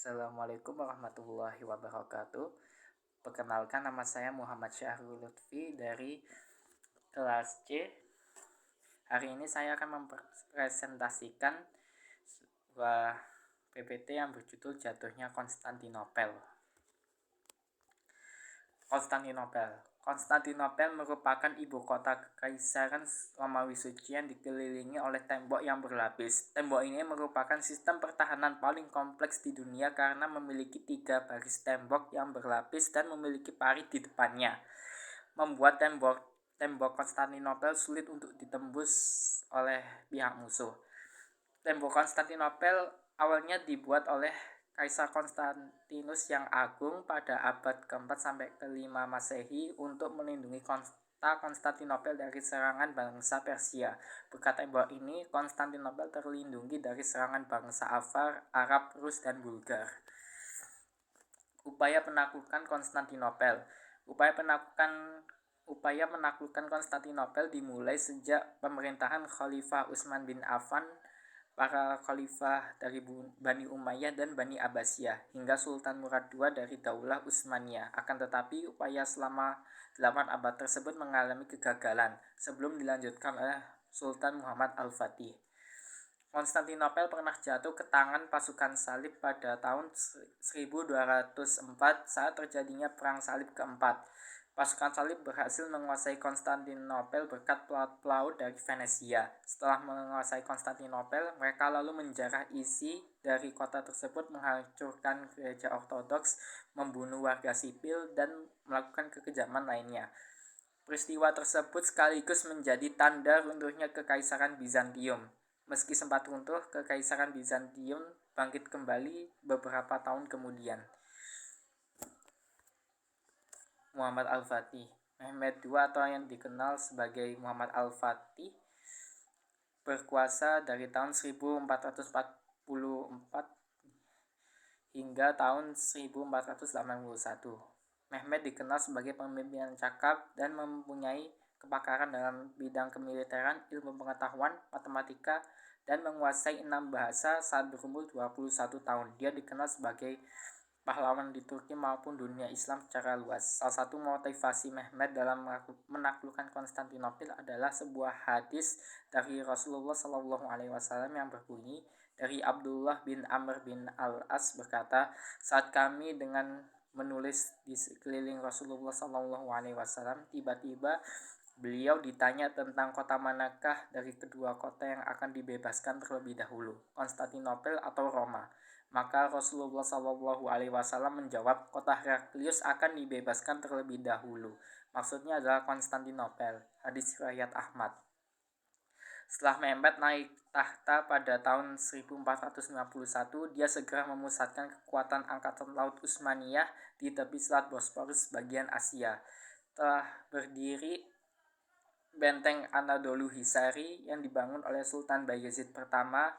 Assalamualaikum warahmatullahi wabarakatuh. Perkenalkan, nama saya Muhammad Syahrul Lutfi dari kelas C. Hari ini saya akan mempresentasikan sebuah PPT yang berjudul Jatuhnya Konstantinopel. Konstantinopel merupakan ibu kota Kekaisaran Romawi Suci yang dikelilingi oleh tembok yang berlapis. Tembok ini merupakan sistem pertahanan paling kompleks di dunia karena memiliki 3 baris tembok yang berlapis dan memiliki parit di depannya, membuat tembok Konstantinopel sulit untuk ditembus oleh pihak musuh. Tembok Konstantinopel awalnya dibuat oleh Kaisar Konstantinus yang Agung pada abad ke-4 sampai ke-5 Masehi untuk melindungi kota Konstantinopel dari serangan bangsa Persia. Berkat tembok ini, Konstantinopel terlindungi dari serangan bangsa Avar, Arab, Rus, dan Bulgar. Upaya penaklukan Konstantinopel. Upaya menaklukkan Konstantinopel dimulai sejak pemerintahan Khalifah Utsman bin Affan, para khalifah dari Bani Umayyah dan Bani Abbasiyah, hingga Sultan Murad II dari Daulah Utsmaniyah. Akan tetapi, upaya selama 8 abad tersebut mengalami kegagalan sebelum dilanjutkan oleh Sultan Muhammad Al-Fatih. Konstantinopel pernah jatuh ke tangan pasukan salib pada tahun 1204 saat terjadinya Perang Salib keempat. Pasukan salib berhasil menguasai Konstantinopel berkat pelaut dari Venesia. Setelah menguasai Konstantinopel, mereka lalu menjarah isi dari kota tersebut, menghancurkan gereja ortodoks, membunuh warga sipil, dan melakukan kekejaman lainnya. Peristiwa tersebut sekaligus menjadi tanda runtuhnya Kekaisaran Bizantium. Meski sempat runtuh, Kekaisaran Bizantium bangkit kembali beberapa tahun kemudian. Muhammad Al-Fatih. Mehmed II atau yang dikenal sebagai Muhammad Al-Fatih berkuasa dari tahun 1444 hingga tahun 1481. Mehmed dikenal sebagai pemimpin yang cakap dan mempunyai kepakaran dalam bidang kemiliteran, ilmu pengetahuan, matematika, dan menguasai 6 bahasa saat berumur 21 tahun. Dia dikenal sebagai pahlawan di Turki maupun dunia Islam secara luas. Salah satu motivasi Mehmed dalam menaklukkan Konstantinopel adalah sebuah hadis dari Rasulullah SAW yang berbunyi, dari Abdullah bin Amr bin Al-As berkata, saat kami dengan menulis di sekeliling Rasulullah SAW, tiba-tiba beliau ditanya tentang kota manakah dari kedua kota yang akan dibebaskan terlebih dahulu, Konstantinopel atau Roma. Maka Rasulullah SAW menjawab, kota Heraklius akan dibebaskan terlebih dahulu. Maksudnya adalah Konstantinopel. Hadis riwayat Ahmad. Setelah Mehmed naik tahta pada tahun 1451, dia segera memusatkan kekuatan angkatan laut Utsmaniyah di tepi Selat Bosporus bagian Asia. Telah berdiri benteng Anadolu Hisari yang dibangun oleh Sultan Bayezid pertama.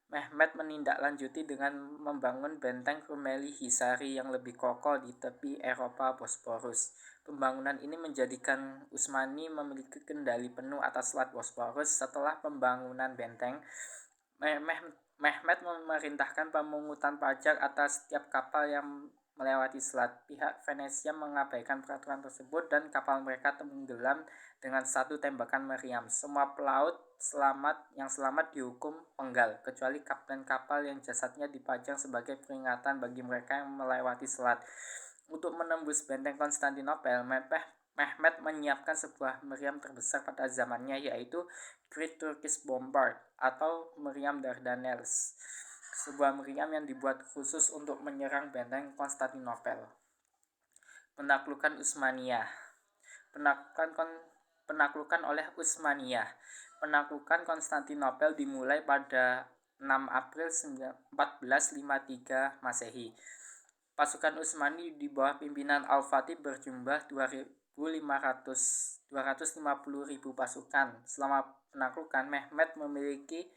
Mehmed menindaklanjuti dengan membangun benteng Rumeli Hisari yang lebih kokoh di tepi Eropa Bosporus. Pembangunan ini menjadikan Utsmani memiliki kendali penuh atas Selat Bosporus. Setelah pembangunan benteng, Mehmed memerintahkan pemungutan pajak atas setiap kapal yang melewati selat. Pihak Venesia mengabaikan peraturan tersebut dan kapal mereka tenggelam dengan satu tembakan meriam. Semua pelaut yang selamat dihukum penggal, kecuali kapten kapal yang jasadnya dipajang sebagai peringatan bagi mereka yang melewati selat. Untuk menembus benteng Konstantinopel, Mehmed menyiapkan sebuah meriam terbesar pada zamannya, yaitu Great Turkish Bombard atau meriam Dardanelles, sebuah meriam yang dibuat khusus untuk menyerang benteng Konstantinopel. Penaklukan Utsmaniyah. Penaklukan oleh Utsmaniyah. Penaklukan Konstantinopel dimulai pada 6 April 1453 Masehi. Pasukan Utsmani di bawah pimpinan Al-Fatih berjumlah 250.000 pasukan. Selama penaklukan, Mehmed memiliki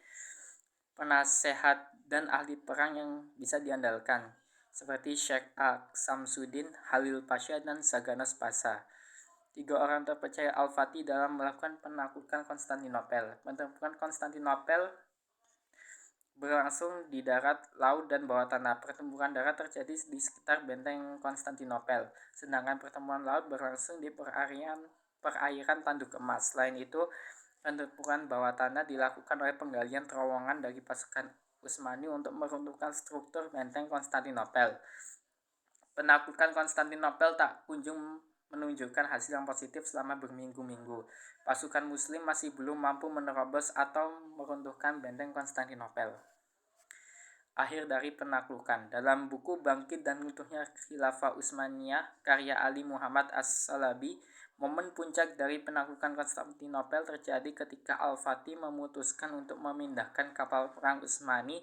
penasehat dan ahli perang yang bisa diandalkan, seperti Sheikh Samsudin, Halil Pasha, dan Zaganos Pasha. 3 orang terpercaya Al-Fatih dalam melakukan penaklukan Konstantinopel. Penaklukan Konstantinopel berlangsung di darat, laut, dan bawah tanah. Pertempuran darat terjadi di sekitar benteng Konstantinopel, sedangkan pertempuran laut berlangsung di perairan Tanduk Emas. Selain itu, pertempuran bawah tanah dilakukan oleh penggalian terowongan dari pasukan Utsmani untuk meruntuhkan struktur benteng Konstantinopel. Penaklukan Konstantinopel tak kunjung menunjukkan hasil yang positif selama berminggu-minggu. Pasukan Muslim masih belum mampu menerobos atau meruntuhkan benteng Konstantinopel. Akhir dari penaklukan. Dalam buku Bangkit dan Runtuhnya Khilafah Utsmaniyah karya Ali Muhammad As-Salabi, momen puncak dari penaklukan Konstantinopel terjadi ketika Al-Fatih memutuskan untuk memindahkan kapal perang Utsmani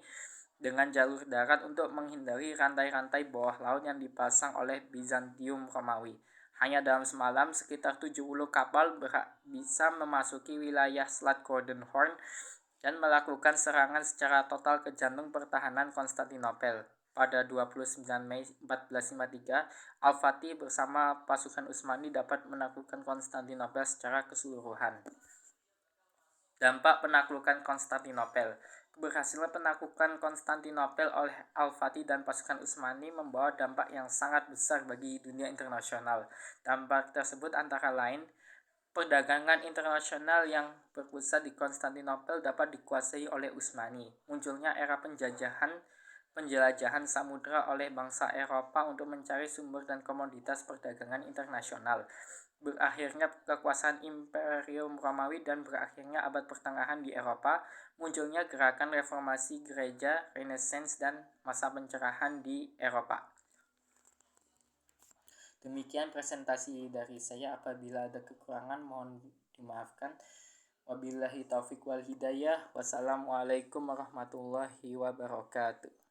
dengan jalur darat untuk menghindari rantai-rantai bawah laut yang dipasang oleh Bizantium Romawi. Hanya dalam semalam, sekitar 70 kapal bisa memasuki wilayah Selat Golden Horn dan melakukan serangan secara total ke jantung pertahanan Konstantinopel. Pada 29 Mei 1453, Al-Fatih bersama pasukan Utsmani dapat menaklukkan Konstantinopel secara keseluruhan. Dampak penaklukan Konstantinopel. Keberhasilan penaklukan Konstantinopel oleh Al-Fatih dan pasukan Utsmani membawa dampak yang sangat besar bagi dunia internasional. Dampak tersebut antara lain, perdagangan internasional yang berpusat di Konstantinopel dapat dikuasai oleh Utsmani. Munculnya era penjelajahan samudra oleh bangsa Eropa untuk mencari sumber dan komoditas perdagangan internasional. Berakhirnya kekuasaan Imperium Romawi dan berakhirnya abad pertengahan di Eropa, munculnya gerakan reformasi gereja, Renaissance, dan masa pencerahan di Eropa. Demikian presentasi dari saya. Apabila ada kekurangan mohon dimaafkan. Wabillahi taufiq wal hidayah. Wassalamualaikum warahmatullahi wabarakatuh.